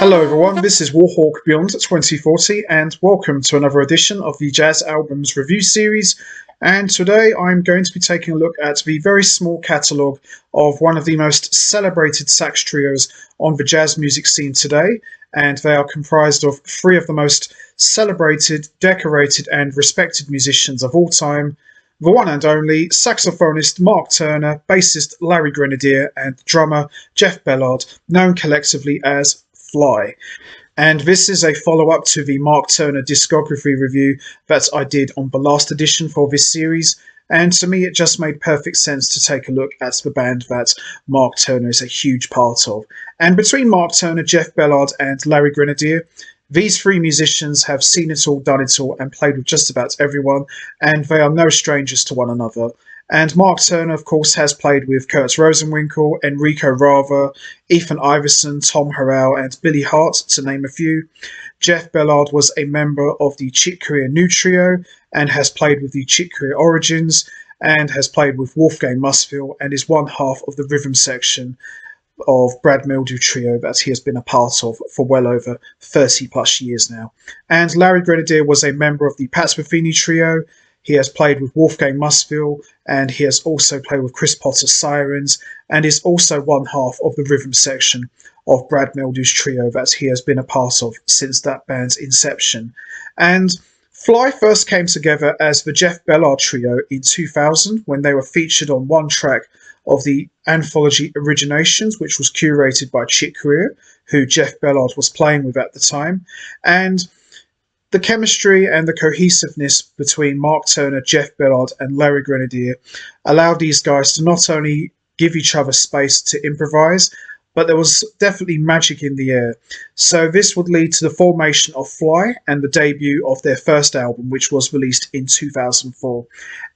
Hello everyone, this is Warhawk Beyond 2040 and welcome to another edition of the Jazz Albums Review Series. And today I'm going to be taking a look at the very small catalogue of one of the most celebrated sax trios on the jazz music scene today. And they are comprised of three of the most celebrated, decorated and respected musicians of all time. The one and only saxophonist Mark Turner, bassist Larry Grenadier and drummer Jeff Ballard, known collectively as Fly. And this is a follow-up to the Mark Turner Discography review that I did on the last edition for this series, and to me it just made perfect sense to take a look at the band that Mark Turner is a huge part of. And between Mark Turner, Jeff Ballard and Larry Grenadier, these three musicians have seen it all, done it all, and played with just about everyone, and they are no strangers to one another. And Mark Turner, of course, has played with Rosenwinkel, Enrico Rava, Ethan Iverson, Tom Harrell, and Billy Hart, to name a few. Jeff Ballard was a member of the Chick Corea New Trio, and has played with the Chick Corea Origins, and has played with Wolfgang Muthspiel, and is one half of the rhythm section of Brad Mehldau trio that he has been a part of for well over 30 plus years now. And Larry Grenadier was a member of the Metheny trio. He has played with Wolfgang Muthspiel, and he has also played with Potter Sirens, and is also one half of the rhythm section of Brad Mehldau's trio that he has been a part of since that band's inception. And Fly first came together as the Jeff Ballard trio in 2000 when they were featured on one track of the anthology Originations, which was curated by Chick Corea, who Jeff Ballard was playing with at the time. And the chemistry and the cohesiveness between Mark Turner, Jeff Ballard and Larry Grenadier allowed these guys to not only give each other space to improvise, but there was definitely magic in the air. So this would lead to the formation of Fly and the debut of their first album, which was released in 2004.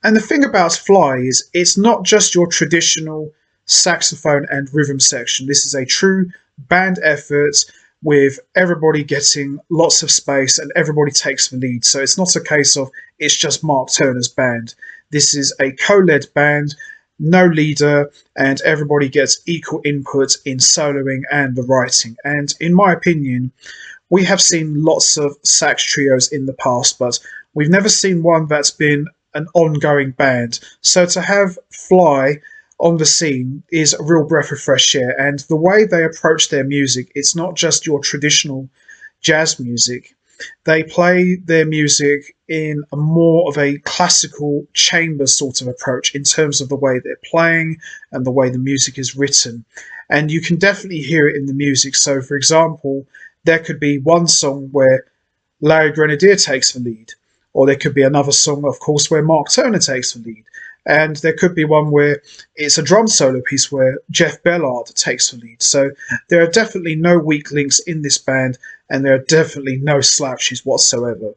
And the thing about Fly is it's not just your traditional saxophone and rhythm section. This is a true band effort with everybody getting lots of space and everybody takes the lead. So it's not a case of it's just Mark Turner's band. This is a co-led band, no leader, and everybody gets equal input in soloing and the writing. And in my opinion, we have seen lots of sax trios in the past, but we've never seen one that's been an ongoing band. So to have Fly on the scene is a real breath of fresh air, and the way they approach their music, it's not just your traditional jazz music. They play their music in a more of a classical chamber sort of approach in terms of the way they're playing and the way the music is written. And you can definitely hear it in the music. So, for example, there could be one song where Larry Grenadier takes the lead, or there could be another song, of course, where Mark Turner takes the lead. And there could be one where it's a drum solo piece where Jeff Ballard takes the lead. So there are definitely no weak links in this band, and there are definitely no slouches whatsoever.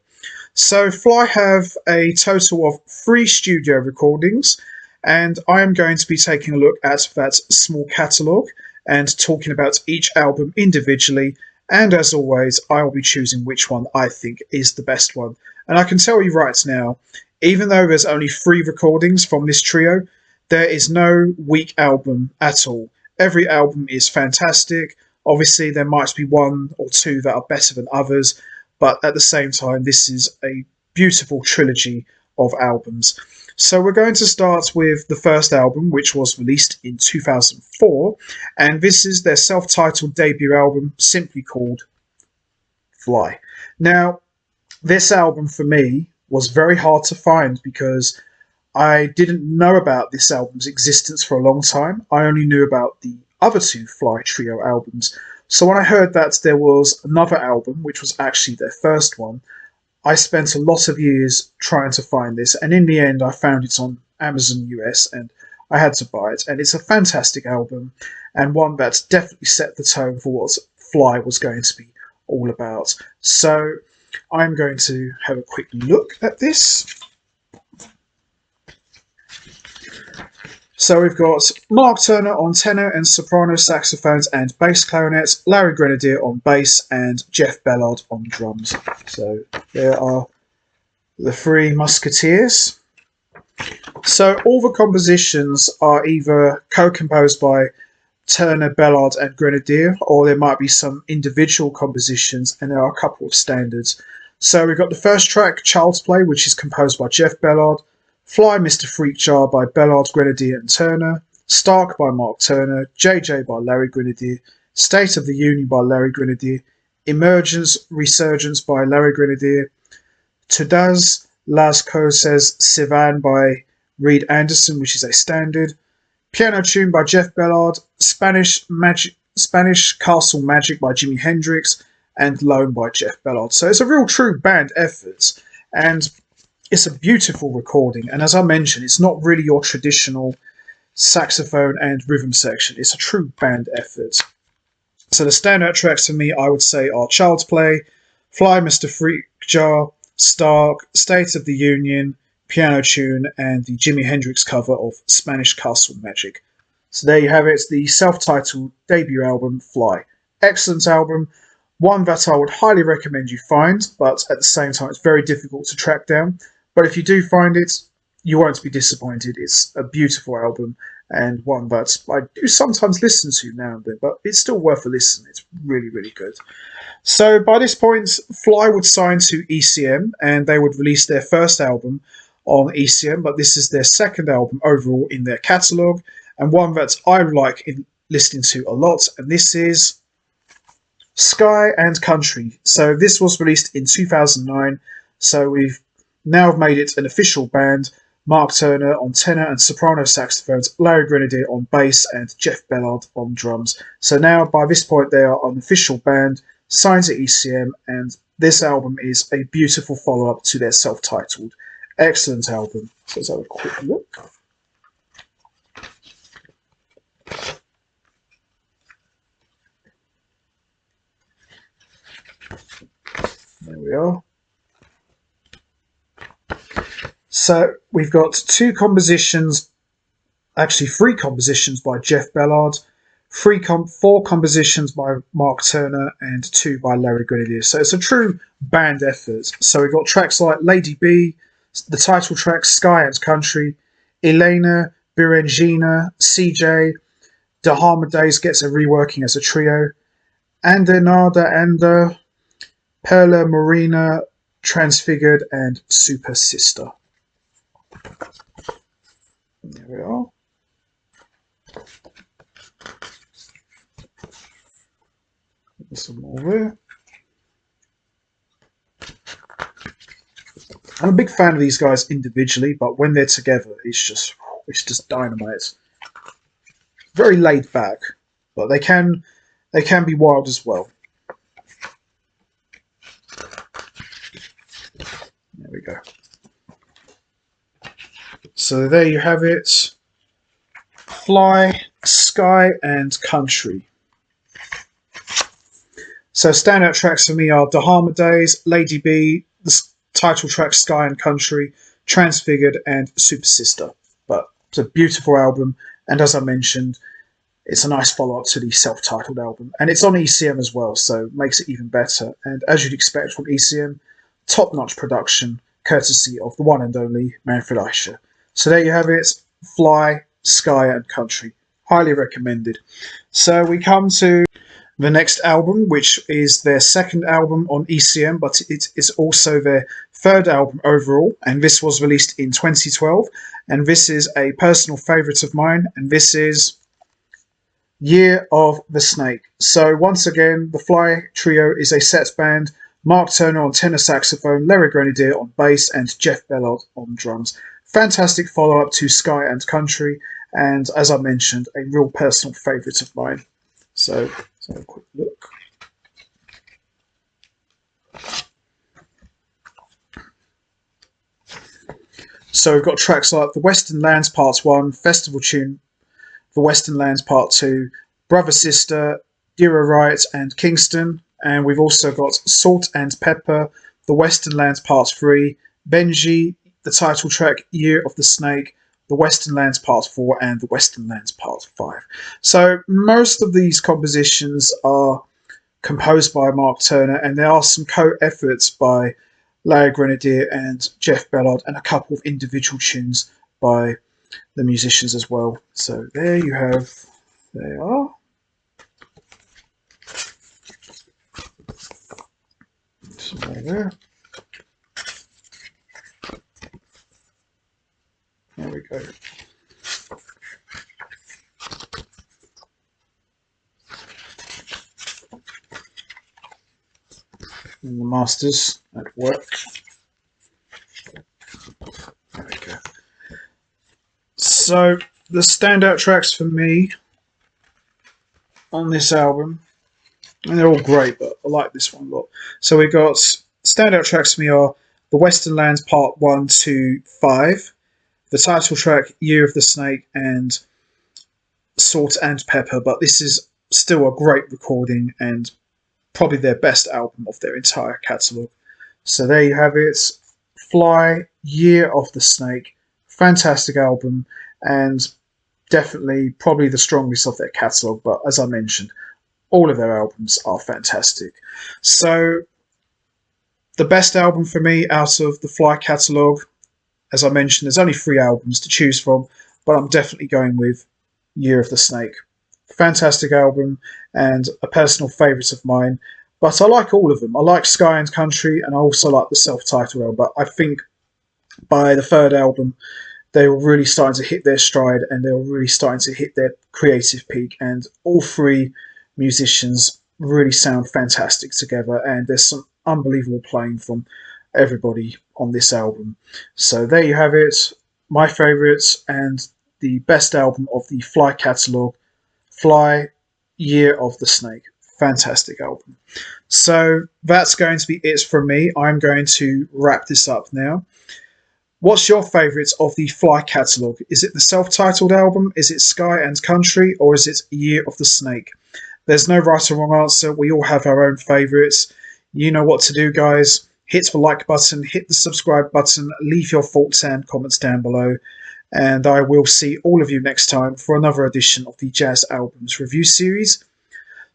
So Fly have a total of 3 studio recordings, and I am going to be taking a look at that small catalogue and talking about each album individually. And as always, I will be choosing which one I think is the best one. And I can tell you right now, even though there's only 3 recordings from this trio, there is no weak album at all. Every album is fantastic. Obviously, there might be 1 or 2 that are better than others, but at the same time, this is a beautiful trilogy of albums. So we're going to start with the first album, which was released in 2004, and this is their self-titled debut album, simply called Fly. Now, this album for me was very hard to find because I didn't know about this album's existence for a long time. I only knew about the other 2 Fly Trio albums. So when I heard that there was another album, which was actually their first one, I spent a lot of years trying to find this, and in the end I found it on Amazon US and I had to buy it. And it's a fantastic album, and one that definitely set the tone for what Fly was going to be all about. So I'm going to have a quick look at this. So we've got Mark Turner on tenor and soprano saxophones and bass clarinets, Larry Grenadier on bass, and Jeff Ballard on drums. So there are the 3 musketeers. So all the compositions are either co-composed by Turner, Ballard and Grenadier, or there might be some individual compositions, and there are a couple of standards. So we've got the first track, Child's Play, which is composed by Jeff Ballard, Fly Mr. Freakjar by Ballard, Grenadier and Turner, Stark by Mark Turner, JJ by Larry Grenadier, State of the Union by Larry Grenadier, Emergence, Resurgence by Larry Grenadier, Todas las Cosas se van by Reed Anderson, which is a standard, Piano Tune by Jeff Ballard, Spanish Castle Magic by Jimi Hendrix, and Lone by Jeff Ballard. So it's a real true band effort, and it's a beautiful recording. And as I mentioned, it's not really your traditional saxophone and rhythm section. It's a true band effort. So the standout tracks for me, I would say, are Child's Play, Fly Mr. Freakjar, Stark, State of the Union, Piano Tune, and the Jimi Hendrix cover of Spanish Castle Magic. So there you have it, the self-titled debut album, Fly. Excellent album, one that I would highly recommend you find, but at the same time it's very difficult to track down. But if you do find it, you won't be disappointed. It's a beautiful album, and one that I do sometimes listen to now and then, but it's still worth a listen. It's really, really good. So by this point, Fly would sign to ECM, and they would release their first album on ECM, but this is their second album overall in their catalogue, and one that I like in listening to a lot, and this is Sky and Country. So this was released in 2009, so we've now made it an official band. Mark Turner on tenor and soprano saxophones, Larry Grenadier on bass, and Jeff Ballard on drums. So now, by this point, they are an official band, signed to ECM, and this album is a beautiful follow-up to their self-titled. Excellent album. So let's have a quick look. There we are. So we've got three compositions by Jeff Ballard, four compositions by Mark Turner, and 2 by Larry Grenadier. So it's a true band effort. So we've got tracks like Lady B, the title track Sky and Country, Elena, Birengina, CJ, Dahama Days gets a reworking as a trio, Andanada and Perla Marina, Transfigured, and Super Sister. There we are. Some more there. I'm a big fan of these guys individually, but when they're together, it's just dynamite. Very laid back, but they can be wild as well. There we go. So there you have it. Fly, Sky and Country. So standout tracks for me are Dahama Days, Lady B, the title track Sky and Country, Transfigured and Super Sister. But it's a beautiful album, and as I mentioned, it's a nice follow-up to the self-titled album. And it's on ECM as well, so makes it even better. And as you'd expect from ECM, top-notch production, courtesy of the one and only Manfred Eicher. So there you have it, Fly, Sky and Country. Highly recommended. So we come to the next album, which is their second album on ECM, but it is also their third album overall, and this was released in 2012, and this is a personal favourite of mine, and this is Year of the Snake. So once again, the Fly Trio is a set band, Mark Turner on tenor saxophone, Larry Grenadier on bass, and Jeff Ballard on drums. Fantastic follow-up to Sky and Country, and as I mentioned, a real personal favourite of mine. So let's have a quick look. So we've got tracks like The Western Lands Part 1, Festival Tune, The Western Lands Part 2, Brother Sister, Dira Riot and Kingston. And we've also got Salt and Pepper, The Western Lands Part 3, Benji, the title track Year of the Snake, The Western Lands Part 4 and The Western Lands Part 5. So most of these compositions are composed by Mark Turner, and there are some co-efforts by Larry Grenadier and Jeff Ballard, and a couple of individual tunes by the musicians as well. So there you have, they are. there. There we go. And the masters at work. There we go. So the standout tracks for me on this album, and they're all great, but I like this one a lot. So we got standout tracks for me are The Western Lands Part 1 to 5, the title track Year of the Snake, and Salt and Pepper. But this is still a great recording and probably their best album of their entire catalogue. So there you have it. Fly, Year of the Snake. Fantastic album, and definitely probably the strongest of their catalogue. But as I mentioned, all of their albums are fantastic. So the best album for me out of the Fly catalogue, as I mentioned, there's only 3 albums to choose from, but I'm definitely going with Year of the Snake. Fantastic album and a personal favourite of mine, but I like all of them. I like Sky and Country, and I also like the self-titled album, but I think by the 3rd album they were really starting to hit their stride and they were really starting to hit their creative peak, and all 3 musicians really sound fantastic together, and there's some unbelievable playing from everybody on this album. So there you have it, my favourites and the best album of the Fly catalogue, Fly, Year of the Snake. Fantastic album. So that's going to be it from me. I'm going to wrap this up now. What's your favourites of the Fly catalogue? Is it the self-titled album? Is it Sky and Country? Or is it Year of the Snake? There's no right or wrong answer. We all have our own favourites. You know what to do, guys. Hit the like button, hit the subscribe button, leave your thoughts and comments down below. And I will see all of you next time for another edition of the Jazz Albums Review Series.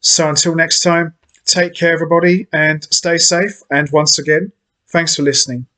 So until next time, take care everybody and stay safe. And once again, thanks for listening.